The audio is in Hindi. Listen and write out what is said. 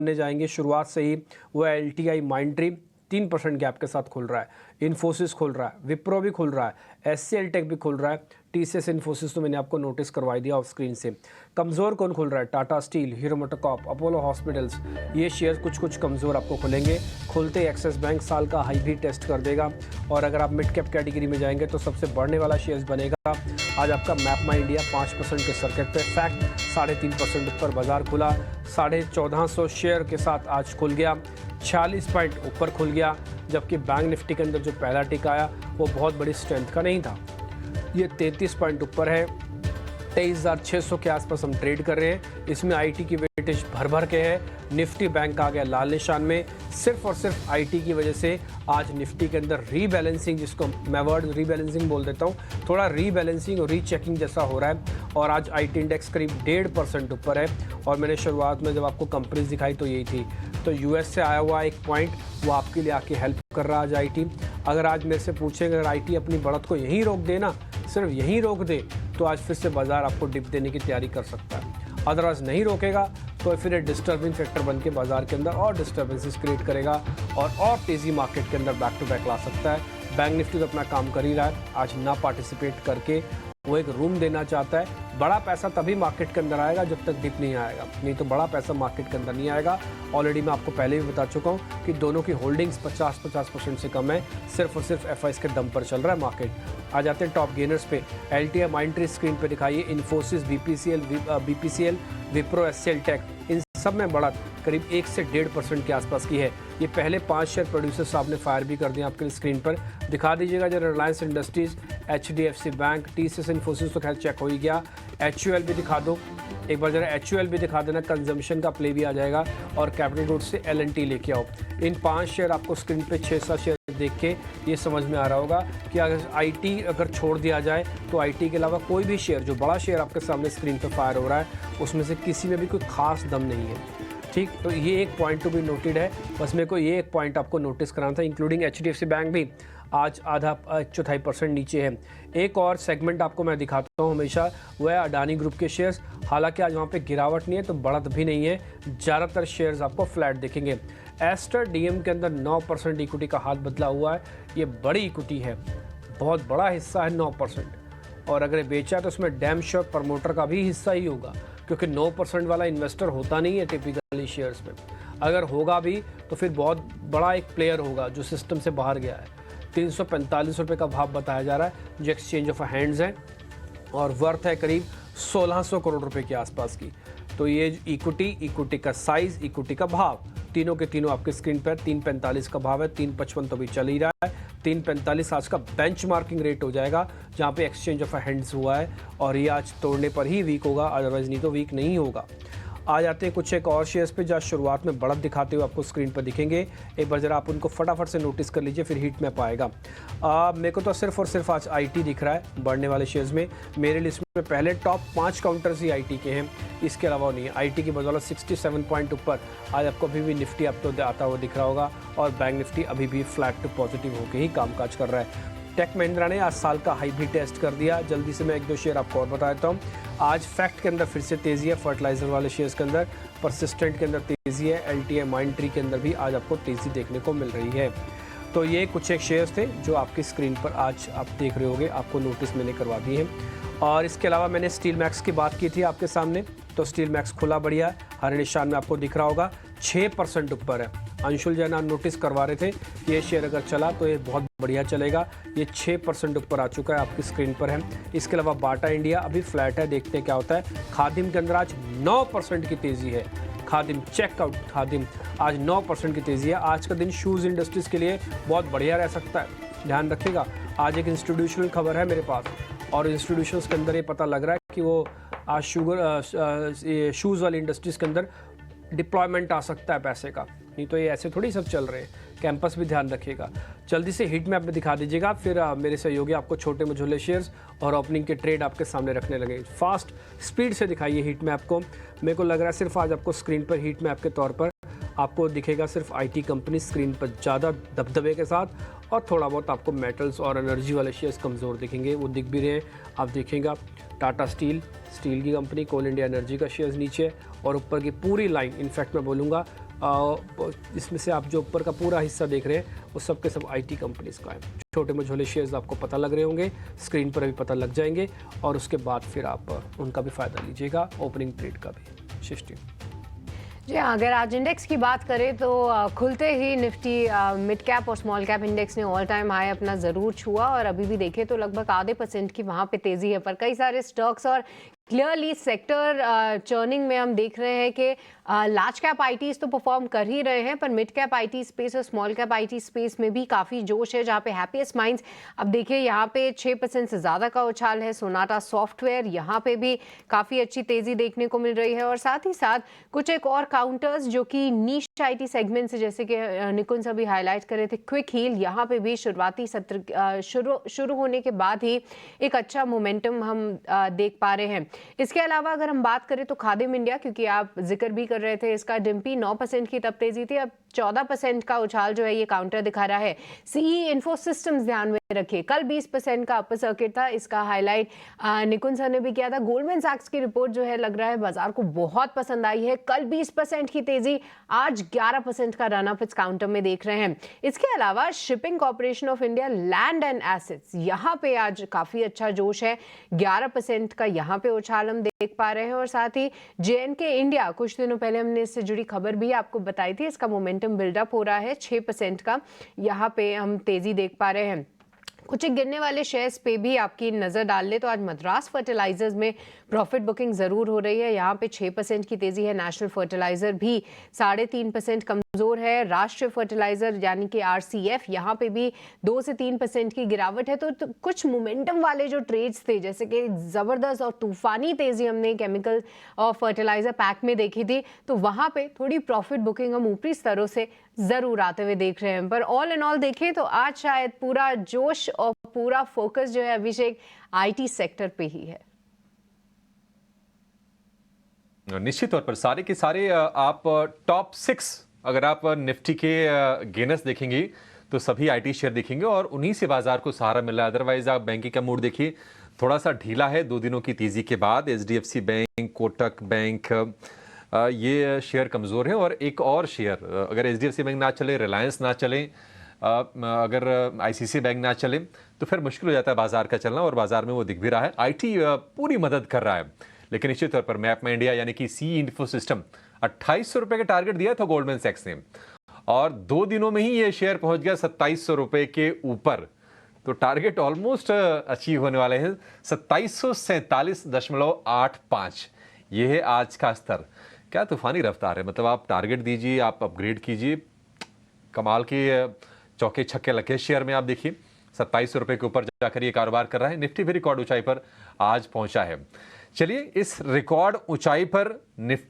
बनने जाएंगे। शुरुआत से ही वो LTI माइंड्री 3% गैप के साथ खुल रहा है, इन्फोसिस खुल रहा है, विप्रो भी खुल रहा है, HCL टेक भी खुल रहा है, TCS इन्फोसिस तो मैंने आपको नोटिस करवाई दिया ऑफ स्क्रीन से। कमज़ोर कौन खुल रहा है? Tata steel, hero MotoCorp, Apollo hospitals, ये शेयर कुछ कमज़ोर आपको खुलेंगे। खुलते एक्सिस बैंक साल का हाई भी टेस्ट कर देगा। और अगर आप मिड कैप कैटेगरी में जाएंगे तो सबसे बढ़ने वाला शेयर बनेगा आज आपका मैप माई इंडिया 5% के सर्किट पे। फैक्ट 3.5% ऊपर बाजार खुला, 1450 शेयर के साथ आज खुल गया, 46 पॉइंट ऊपर खुल गया। जबकि बैंक निफ्टी के अंदर जो पहला टिक आया वो बहुत बड़ी स्ट्रेंथ का नहीं था, ये 33 पॉइंट ऊपर है। 23,600 के आसपास हम ट्रेड कर रहे हैं। इसमें IT की वेटेज भर के है। निफ्टी बैंक आ गया लाल निशान में, सिर्फ और सिर्फ IT की वजह से आज निफ्टी के अंदर रीबैलेंसिंग, जिसको मैं वर्ड रीबैलेंसिंग बोल देता हूँ, थोड़ा रीबैलेंसिंग और रीचेकिंग जैसा हो रहा है। और आज IT इंडेक्स करीब 1.5% ऊपर है। और मैंने शुरुआत में जब आपको कंपनीज दिखाई तो यही थी। तो US से आया हुआ एक पॉइंट वो आपके लिए आके हेल्प कर रहा है आज IT। अगर आज मेरे से पूछेंगे अगर IT अपनी बढ़त को यहीं रोक दे ना, सिर्फ यहीं रोक दे, तो आज फिर से बाजार आपको डिप देने की तैयारी कर सकता है। अदरवाइज नहीं रोकेगा तो फिर एक डिस्टर्बिंग फैक्टर बन के बाजार के अंदर और डिस्टर्बेंसेस क्रिएट करेगा और तेज़ी मार्केट के अंदर बैक टू बैक ला सकता है। बैंक निफ्टी तो अपना काम कर ही रहा है, आज ना पार्टिसिपेट करके वो एक रूम देना चाहता है। बड़ा पैसा तभी मार्केट के अंदर आएगा जब तक डिप नहीं आएगा, नहीं तो बड़ा पैसा मार्केट के अंदर नहीं आएगा। ऑलरेडी मैं आपको पहले भी बता चुका हूँ कि दोनों की होल्डिंग्स 50% से कम है, सिर्फ और सिर्फ FIs के दम पर चल रहा है मार्केट। आ जाते हैं टॉप गेनर्स पे। LTI माइंड्री स्क्रीन पे दिखाइए, Infosys, BPCL, Wipro, HCL tech, इन सब में बढ़त करीब 1 से 1.5% के आसपास की है। ये पहले 5 शेयर प्रोड्यूसर साहब ने फायर भी कर दिए आपके स्क्रीन पर। दिखा दीजिएगा जरा Reliance industries, HDFC bank, TCS Infosys तो खैर चेक हो ही गया। HUL भी दिखा दो एक बार, जरा HUL भी दिखा देना, कंजम्पशन का प्ले भी आ जाएगा। और कैपिटल गुड्स से L&T लेके आओ। इन 5 शेयर आपको स्क्रीन पे 6-7 शेयर देख के ये समझ में आ रहा होगा कि अगर IT अगर छोड़ दिया जाए तो IT के अलावा कोई भी शेयर, जो बड़ा शेयर आपके सामने स्क्रीन पर फायर हो रहा है, उसमें से किसी में भी कोई खास दम नहीं है। ठीक, तो ये एक पॉइंट टू बी नोटेड है। बस मेरे को ये एक पॉइंट आपको नोटिस कराना था। इंक्लूडिंग HDFC बैंक भी आज आधा 1/4% नीचे है। एक और सेगमेंट आपको मैं दिखाता हूँ हमेशा, वो है अडानी ग्रुप के शेयर्स। हालांकि आज वहाँ पे गिरावट नहीं है तो बढ़त भी नहीं है, ज़्यादातर शेयर्स आपको फ्लैट दिखेंगे। एस्टर DM के अंदर 9% इक्विटी का हाथ बदला हुआ है। ये बड़ी इक्विटी है, बहुत बड़ा हिस्सा है 9%। और अगर बेचा तो उसमें डैम श्योर प्रमोटर का भी हिस्सा ही होगा, क्योंकि 9% वाला इन्वेस्टर होता नहीं है टिपिकली शेयर्स में। अगर होगा भी तो फिर बहुत बड़ा एक प्लेयर होगा जो सिस्टम से बाहर गया है। 345 रुपये का भाव बताया जा रहा है जो एक्सचेंज ऑफ हैंड्स है, और वर्थ है करीब 1600 करोड़ रुपए के आसपास की। तो ये इक्विटी का साइज, इक्विटी का भाव, तीनों के तीनों आपके स्क्रीन पर 345 का भाव है। 355 तो भी चल ही रहा है। 345 आज का बेंचमार्किंग रेट हो जाएगा जहाँ पे एक्सचेंज ऑफ हैंड्स हुआ है, और ये आज तोड़ने पर ही वीक होगा, अदरवाइज नहीं तो वीक नहीं होगा। आ जाते हैं कुछ एक और शेयर्स पे जो शुरुआत में बढ़त दिखाते हुए आपको स्क्रीन पर दिखेंगे। एक बार जरा आप उनको फटाफट से नोटिस कर लीजिए, फिर हीट मैप आएगा। मेरे को तो सिर्फ और सिर्फ आज IT दिख रहा है बढ़ने वाले शेयर्स में। मेरे लिस्ट में पहले टॉप 5 काउंटर्स ही IT के हैं, इसके अलावा नहीं है। IT की बदौलत 67 पॉइंट ऊपर आज आपको अभी भी निफ्टी अब तो आता हुआ दिख रहा होगा, और बैंक निफ्टी अभी भी फ्लैट टू पॉजिटिव होकर ही कामकाज कर रहा है। टेक महिंद्रा ने आज साल का हाई भी टेस्ट कर दिया। जल्दी से मैं 1-2 शेयर आपको और बता देता हूँ। आज फैक्ट के अंदर फिर से तेज़ी है, फर्टिलाइजर वाले शेयर्स के अंदर, परसिस्टेंट के अंदर तेज़ी है, LTI माइंड्री के अंदर भी आज आपको तेज़ी देखने को मिल रही है। तो ये कुछ एक शेयर्स थे जो आपकी स्क्रीन पर आज आप देख रहे होंगे, आपको नोटिस मैंने करवा दिए हैं। और इसके अलावा मैंने स्टील मैक्स की बात की थी आपके सामने, तो स्टील मैक्स खुला बढ़िया है, हरे निशान में आपको दिख रहा होगा, 6% ऊपर है। अंशुल जैन नोटिस करवा रहे थे कि ये शेयर अगर चला तो ये बहुत बढ़िया चलेगा। ये 6% ऊपर आ चुका है, आपकी स्क्रीन पर है। इसके अलावा बाटा इंडिया अभी फ्लैट है, देखते हैं क्या होता है। खादिम के अंदर आज 9% की तेज़ी है। खादिम चेकआउट, खादिम आज 9% की तेज़ी है। आज का दिन शूज़ इंडस्ट्रीज़ के लिए बहुत बढ़िया रह सकता है, ध्यान रखिएगा। आज एक इंस्टीट्यूशनल खबर है मेरे पास, और इंस्टीट्यूशंस के अंदर ये पता लग रहा है कि वो आज शूज़ वाली इंडस्ट्रीज़ के अंदर डिप्लॉयमेंट आ सकता है पैसे का, नहीं तो ये ऐसे थोड़ी सब चल रहे हैं। कैंपस भी ध्यान रखिएगा। जल्दी से हीट मैप में दिखा दीजिएगा, फिर मेरे सहयोगी आपको छोटे मझोले शेयर्स और ओपनिंग के ट्रेड आपके सामने रखने लगे। फास्ट स्पीड से दिखाइए हीट मैप को। मेरे को लग रहा है सिर्फ आज आपको स्क्रीन पर हीट मैप के तौर पर आपको दिखेगा सिर्फ IT कंपनी स्क्रीन पर ज़्यादा दबदबे के साथ, और थोड़ा बहुत आपको मेटल्स और एनर्जी वाले शेयर्स कमज़ोर दिखेंगे, वो दिख भी रहे हैं। आप देखेंगे टाटा स्टील की कंपनी, कोल इंडिया एनर्जी का शेयर्स नीचे, और ऊपर की पूरी लाइन, इनफैक्ट मैं बोलूँगा इसमें से आप जो ऊपर का पूरा हिस्सा देख रहे हैं वो सब के सब आईटी कंपनीज का है। छोटे मझोले शेयर्स आपको पता लग रहे होंगे, स्क्रीन पर अभी पता लग जाएंगे और उसके बाद फिर आप उनका भी फ़ायदा लीजिएगा, ओपनिंग ट्रेड का भी। सृष्टि जी हाँ, अगर आज इंडेक्स की बात करें तो खुलते ही निफ्टी मिड कैप और स्मॉल कैप इंडेक्स ने ऑल टाइम हाई अपना ज़रूर छुआ और अभी भी देखें तो लगभग आधे % की वहाँ पे तेज़ी है। पर कई सारे स्टॉक्स और क्लियरली सेक्टर चर्निंग में हम देख रहे हैं कि लार्ज कैप आईटीज तो परफॉर्म कर ही रहे हैं, पर मिड कैप आईटी स्पेस और स्मॉल कैप आईटी स्पेस में भी काफ़ी जोश है, जहाँ पे हैप्पीएस्ट माइंड्स अब देखिए यहाँ पे 6% से ज़्यादा का उछाल है। सोनाटा सॉफ्टवेयर यहाँ पे भी काफ़ी अच्छी तेज़ी देखने को मिल रही है और साथ ही साथ कुछ एक और काउंटर्स जो कि नीश आईटी सेगमेंट से, जैसे कि निकुंज अभी हाईलाइट कर रहे थे, क्विक हील, यहाँ पे भी शुरुआती सत्र शुरू होने के बाद ही एक अच्छा मोमेंटम हम देख पा रहे हैं। इसके अलावा अगर हम बात करें तो खादिम इंडिया, क्योंकि आप जिक्र भी कर रहे थे इसका, डिम्पी 9% की तब तेजी थी, अब 14% का उछाल जो है ये काउंटर दिखा रहा है। सीई इन्फो सिस्टम्स ध्यान में रखिए, कल 20% का अपर सर्किट था, इसका हाईलाइट निकुंज सर ने भी किया था। गोल्डमैन सैक्स की रिपोर्ट जो है लग रहा है बाजार को बहुत पसंद आई है, कल 20% की तेजी, आज 11% का रनअप इस काउंटर में देख रहे हैं। इसके अलावा shipping corporation of India land and assets, यहाँ पे आज काफी अच्छा जोश है, 11% का यहाँ पे उछाल हम देख पा रहे हैं। और साथ ही जेएनके इंडिया, कुछ दिनों पहले हमने इससे जुड़ी खबर भी आपको बताई थी, इसका मोमेंटम बिल्डअप हो रहा है, 6% का यहाँ पे हम तेजी देख पा रहे हैं। कुछ एक गिरने वाले शेयर्स पे भी आपकी नज़र डाल ले तो आज मद्रास फर्टिलाइजर्स में प्रॉफिट बुकिंग ज़रूर हो रही है, यहाँ पे 6% की तेज़ी है। नेशनल फर्टिलाइजर भी 3.5% कमज़ोर है। राष्ट्रीय फर्टिलाइजर यानी कि आरसीएफ, यहाँ पे भी 2 से 3% की गिरावट है। तो कुछ मोमेंटम वाले जो ट्रेड्स थे, जैसे कि ज़बरदस्त और तूफानी तेज़ी हमने केमिकल और फर्टिलाइजर पैक में देखी थी, तो वहाँ पे थोड़ी प्रॉफिट बुकिंग हम ऊपरी स्तरों से ज़रूर आते हुए देख रहे हैं। पर ऑल इन ऑल देखें तो आज शायद पूरा जोश और पूरा फोकस जो है अभिषेक आईटी सेक्टर पे ही है। निश्चित तौर पर सारे के सारे आप टॉप 6 अगर आप निफ्टी के गेनर्स देखेंगे तो सभी आईटी शेयर देखेंगे और उन्हीं से बाजार को सहारा मिला है। अदरवाइज आप बैंकिंग का मूड देखिए, थोड़ा सा ढीला है 2 दिनों की तेजी के बाद। एचडीएफसी बैंक, कोटक बैंक, ये शेयर कमज़ोर है। और एक और शेयर, अगर एचडीएफसी बैंक ना चले, रिलायंस ना चले, अगर आईसीसी बैंक ना चले तो फिर मुश्किल हो जाता है बाजार का चलना, और बाजार में वो दिख भी रहा है। आईटी पूरी मदद कर रहा है। लेकिन निश्चित तौर पर मैप में इंडिया यानी कि सी इन्फो सिस्टम 2800 रुपए का टारगेट दिया था गोल्डमैन सैक्स ने, और 2 दिनों में ही ये शेयर पहुंच गया 2700 रुपए के ऊपर। तो टारगेट ऑलमोस्ट अचीव होने वाले हैं, 2747.85। ये है आज का स्तर। क्या तूफानी रफ्तार है, मतलब आप टारगेट दीजिए, आप अपग्रेड कीजिए, कमाल के चौके छक्के लगे शेयर में। आप देखिए 2700 रुपए के ऊपर जाकर ये कारोबार कर रहा है। निफ्टी भी रिकॉर्ड ऊंचाई पर आज पहुंचा है। चलिए, इस रिकॉर्ड ऊंचाई पर निफ्टी